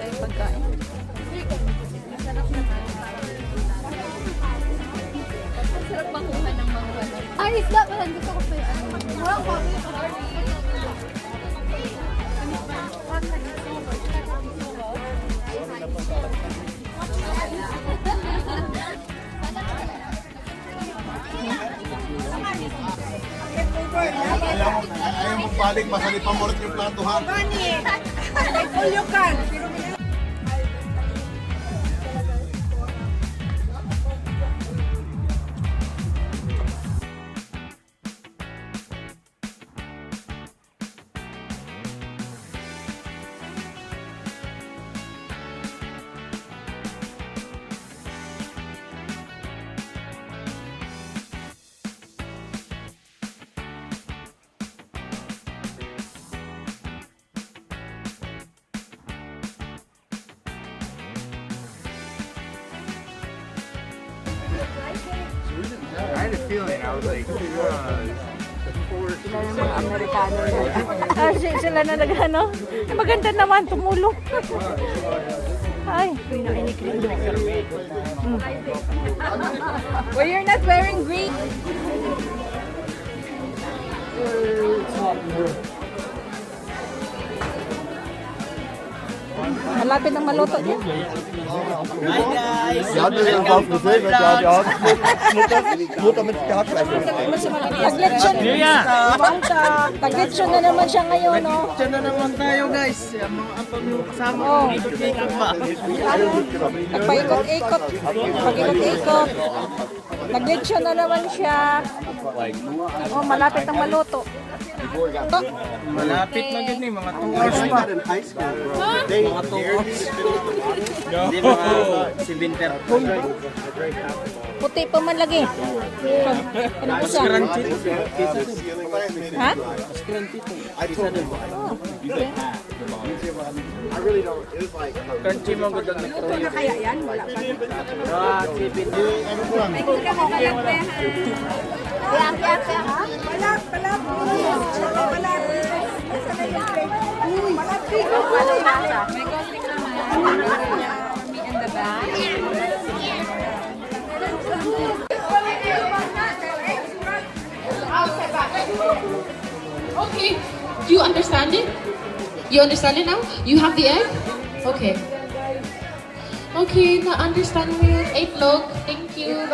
Dahil pagkain. Masarap naman. Masarap makuha ng mga wala. Ay, isda pala. Gusto ko pa yung ano. Mura ko. Ayaw magbalik, masalip pa mo rin yung plantuhan. I had a feeling. I was like, Sila ng mga Amerikano na. Sila na nag-ano. Maganda naman, tumulong. Ay, pinainik rin doon. Well, you're not wearing green. Malapit ang maluto niya. Sie hat mir drauf gesehen, und nur damit die Hackfleisch. Taglitsyon. Taglitsyon na naman siya ngayon, no? Diyan na naman tayo guys. Ang pag-kasama Oh. ikot-ikot ba? Nagpaikot-ikot. Pag-ikot-ikot. Naglitsyon na naman siya. Oh, malapit ang maluto. Malapit na gani, mga 2 hours pa. In high school, bro. Mga 2 hours. Hindi mga 7:30. Puti pa man lagi. Ano po siya? Ha? I told him, I really don't. It was like, Crunchy mo gud ang Luto na kaya yan? Wala pa. 7:30. ano ko lang. May kuka mo kalang peha. Kaya ha? Palat. Palat. Uy. Malapit. May conflict naman. Me and the bag. Okay, do you understand it? You understand it now? You have the egg? Okay. Okay, na-understand mo yung itlog. Thank you.